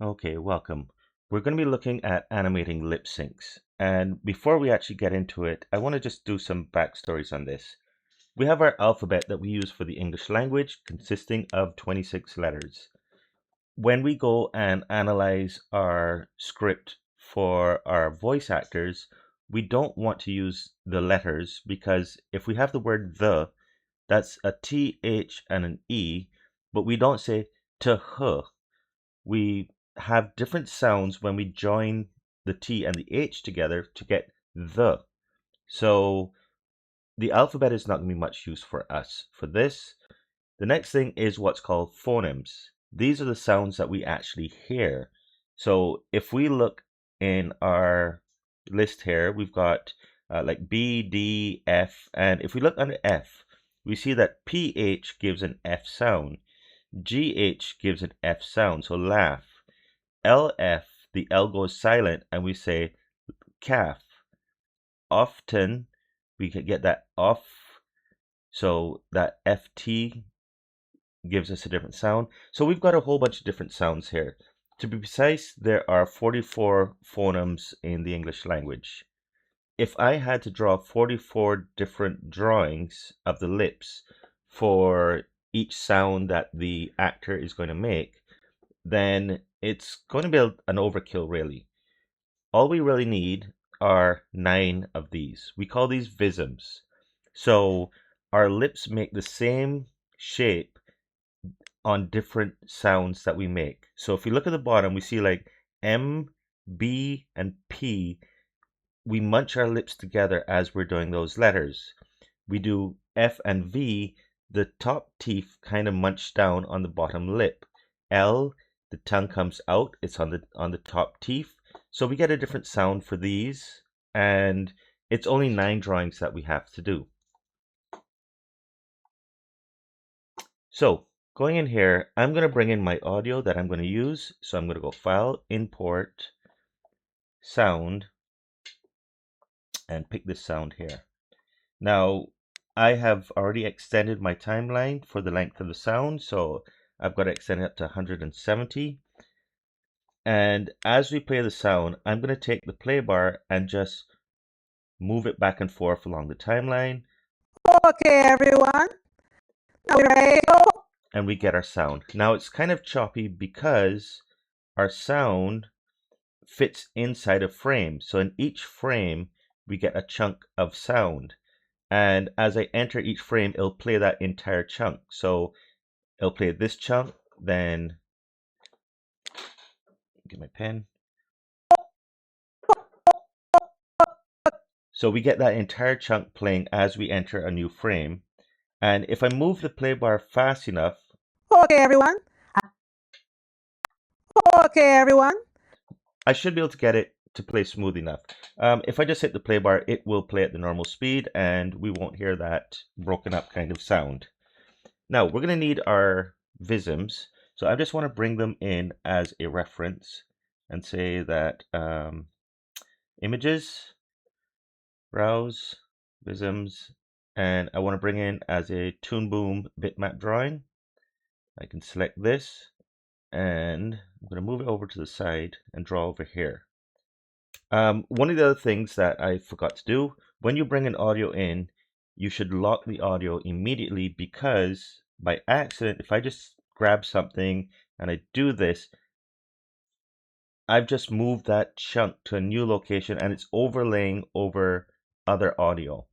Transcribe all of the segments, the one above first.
Okay, welcome. We're going to be looking at animating lip syncs. And before we actually get into it, I want to just do some backstories on this. We have our alphabet that we use for the English language, consisting of 26 letters. When we go and analyze our script for our voice actors, we don't want to use the letters because if we have the word the, that's a T, H, and an E, but we don't say to her. We have different sounds when we join the T and the H together to get the. So the alphabet is not going to be much use for us for this. The next thing is what's called phonemes. These are the sounds that we actually hear. So if we look in our list here, we've got like B, D, F, and if we look under F, we see that PH gives an F sound. GH gives an F sound, so laugh. LF, the L goes silent and we say calf. Often, we can get that off, so that FT gives us a different sound. So we've got a whole bunch of different sounds here. To be precise, there are 44 phonemes in the English language. If I had to draw 44 different drawings of the lips for each sound that the actor is going to make, then it's going to be an overkill, really. All we really need are 9 of these. We call these visms. So our lips make the same shape on different sounds that we make. So if we look at the bottom, we see like M, B, and P. We munch our lips together as we're doing those letters. We do F and V, the top teeth kind of munch down on the bottom lip. L, the tongue comes out, it's on the top teeth. So we get a different sound for these, and it's only 9 drawings that we have to do. So going in here, I'm going to bring in my audio that I'm going to use. So I'm going to go File, Import, Sound, and pick this sound here. Now, I have already extended my timeline for the length of the sound, so I've got to extend it up to 170. And as we play the sound, I'm going to take the play bar and just move it back and forth along the timeline. Okay, everyone. Now we're ready to go. And we get our sound. Now it's kind of choppy because our sound fits inside a frame. So in each frame, we get a chunk of sound. And as I enter each frame, it'll play that entire chunk. So it'll play this chunk, then get my pen. So we get that entire chunk playing as we enter a new frame. And if I move the play bar fast enough, Okay, everyone. Okay, everyone. I should be able to get it to play smooth enough. If I just hit the play bar, it will play at the normal speed and we won't hear that broken up kind of sound. Now we're going to need our visms. So I just want to bring them in as a reference and say that images, browse, visms, and I want to bring in as a ToonBoom bitmap drawing. I can select this and I'm going to move it over to the side and draw over here. One of the other things that I forgot to do, when you bring an audio in, you should lock the audio immediately because by accident, if I just grab something and I do this, I've just moved that chunk to a new location and it's overlaying over other audio.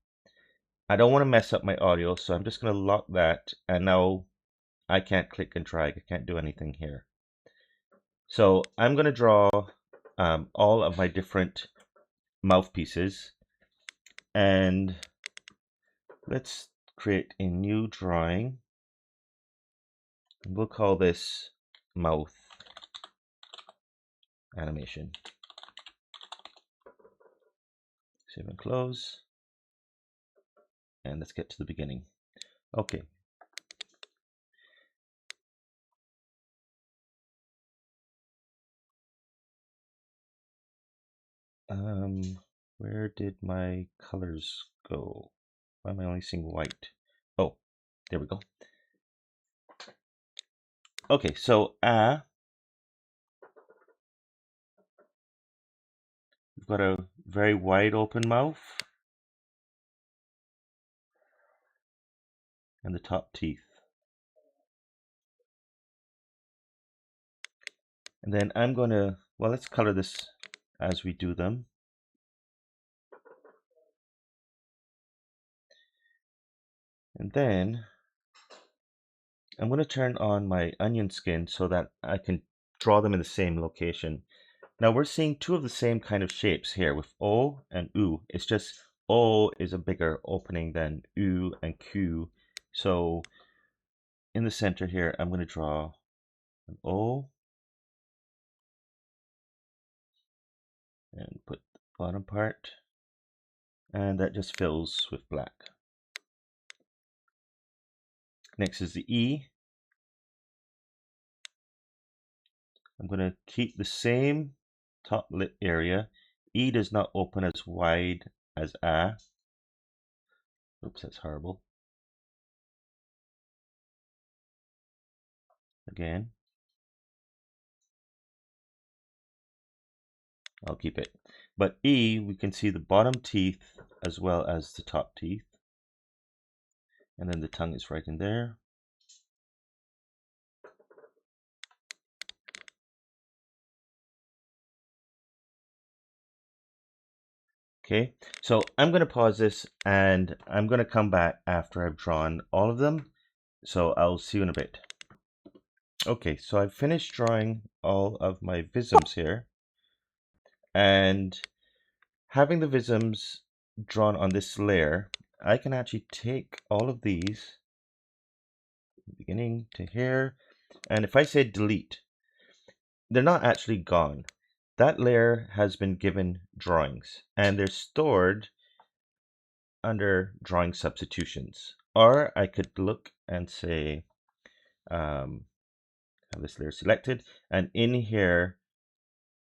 I don't want to mess up my audio, so I'm just going to lock that, and now I can't click and drag. I can't do anything here. So I'm going to draw all of my different mouthpieces, and let's create a new drawing. We'll call this mouth animation. Save and close. And let's get to the beginning. Okay. Where did my colors go? Why am I only seeing white? Oh, there we go. Okay, so We've got a very wide open mouth and the top teeth. And then I'm going to, well, let's color this as we do them. And then I'm going to turn on my onion skin so that I can draw them in the same location. Now we're seeing two of the same kind of shapes here with O and U. It's just O is a bigger opening than U and Q. So in the center here, I'm going to draw an O and put the bottom part, and that just fills with black. Next is the E. I'm going to keep the same top lip area. E does not open as wide as A. Oops, that's horrible. Again, I'll keep it. But E, we can see the bottom teeth as well as the top teeth. And then the tongue is right in there. Okay, so I'm going to pause this and I'm going to come back after I've drawn all of them. So I'll see you in a bit. Okay, so I've finished drawing all of my visms here. And having the visms drawn on this layer, I can actually take all of these, beginning to here, and if I say delete, they're not actually gone. That layer has been given drawings, and they're stored under drawing substitutions. Or I could look and say, have this layer selected, and in here,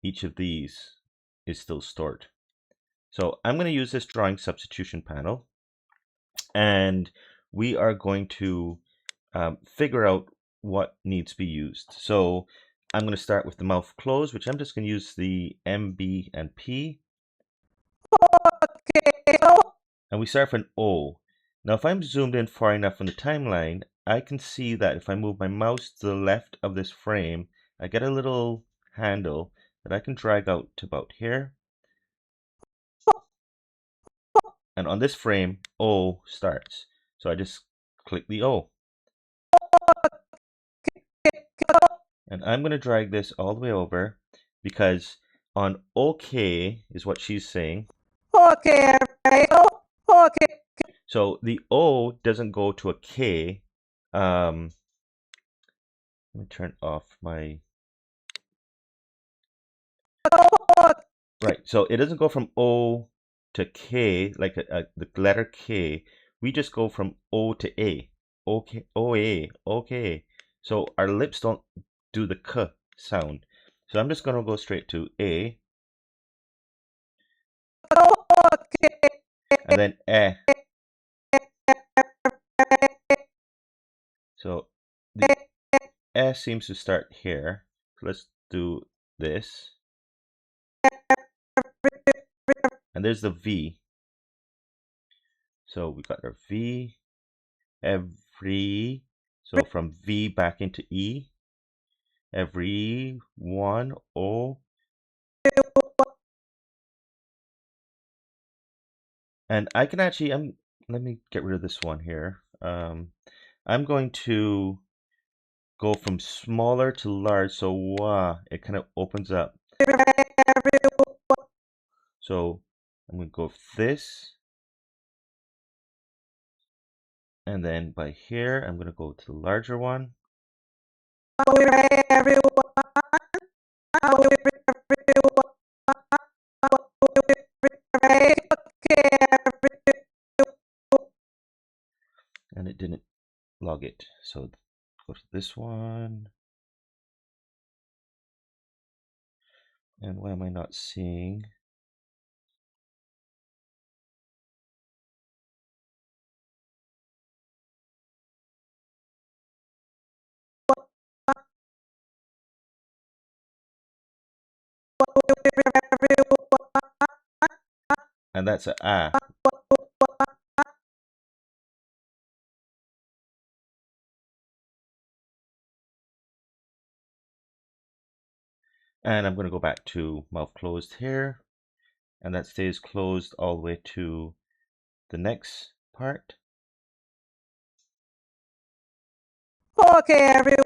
each of these is still stored. So I'm going to use this drawing substitution panel, and we are going to figure out what needs to be used. So I'm going to start with the mouth closed, which I'm just going to use the M, B, and P. And we start with an O. Now, if I'm zoomed in far enough on the timeline, I can see that if I move my mouse to the left of this frame, I get a little handle that I can drag out to about here. And on this frame, O starts. So I just click the O. And I'm going to drag this all the way over because on OK is what she's saying. Okay, okay. So the O doesn't go to a K. Let me turn off my... Right, so it doesn't go from O to K, like the letter K. We just go from O to A. Okay, O-A, okay. So our lips don't do the K sound. So I'm just going to go straight to A. And then Eh. So the Eh seems to start here. So let's do this. And there's the V. So we got our V, every. So from V back into E. Every one, O. And I can actually, let me get rid of this one here. I'm going to go from smaller to large, so it kind of opens up. So I'm going to go with this. And then by here, I'm going to go to the larger one. And it didn't log it. So go to this one. And why am I not seeing? and that's a ah. And I'm going to go back to mouth closed here, and that stays closed all the way to the next part. Okay, everyone.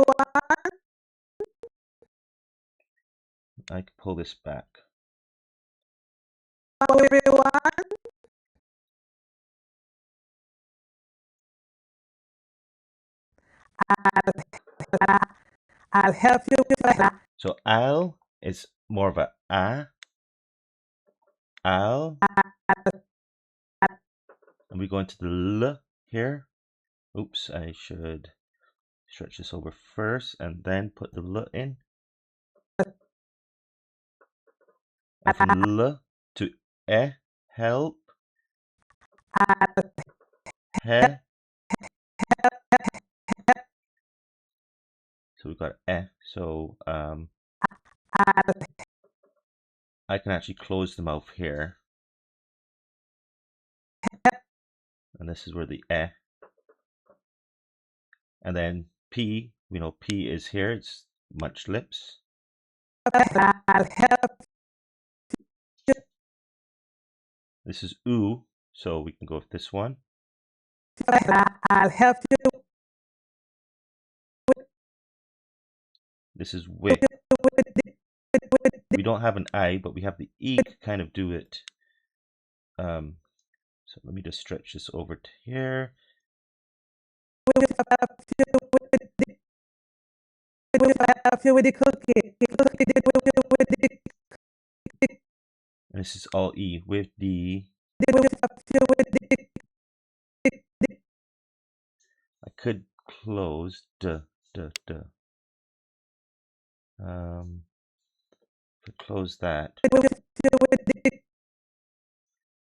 I can pull this back. Everyone. I'll help you with that. So I'll is more of a ah. I'll. And we go into the L here. Oops, I should stretch this over first and then put the L in. And from L to help. He. So we've got So I can actually close the mouth here. And this is where the and then P, we know P is here, it's munched lips. I'll help. This is oo, so we can go with this one. I'll help you. This is wi. We don't have an I, but we have the E to kind of do it. So let me just stretch this over to here. And this is all E with the. I could close close that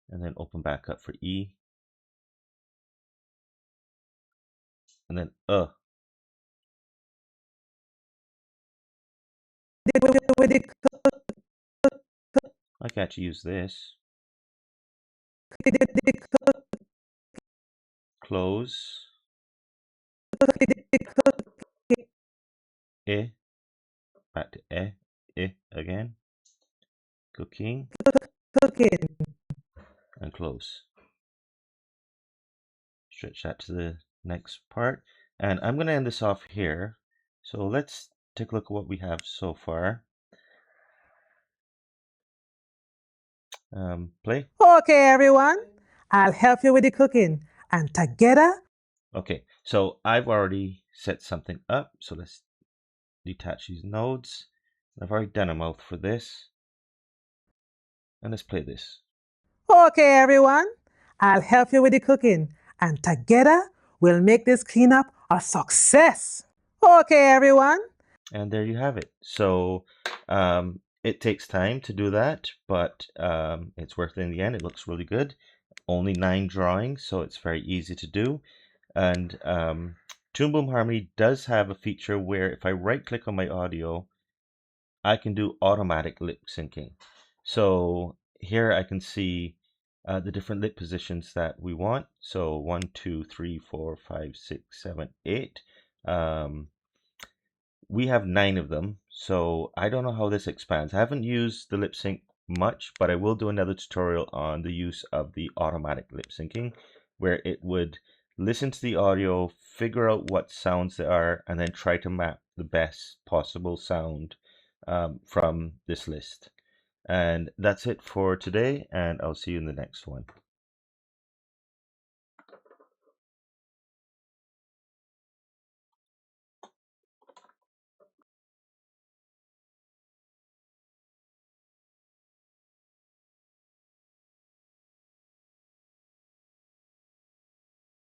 and then open back up for E. And then I can actually use this. Close. Back to again. Cooking. And close. Stretch that to the next part. And I'm going to end this off here. So let's take a look at what we have so far. Play. Okay, everyone. I'll help you with the cooking. And together. Okay, so I've already set something up. So let's detach these nodes. I've already done a mouth for this. And let's play this. Okay, everyone. I'll help you with the cooking. And together, we'll make this cleanup a success. Okay, everyone. And there you have it. So it takes time to do that, but it's worth it in the end. It looks really good. Only 9 drawings, so it's very easy to do. And ToonBoom Harmony does have a feature where if I right click on my audio, I can do automatic lip syncing. So here I can see the different lip positions that we want. So 1, 2, 3, 4, 5, 6, 7, 8. We have 9 of them, so I don't know how this expands. I haven't used the lip sync much, but I will do another tutorial on the use of the automatic lip syncing, where it would listen to the audio, figure out what sounds there are, and then try to map the best possible sound from this list. And that's it for today, and I'll see you in the next one.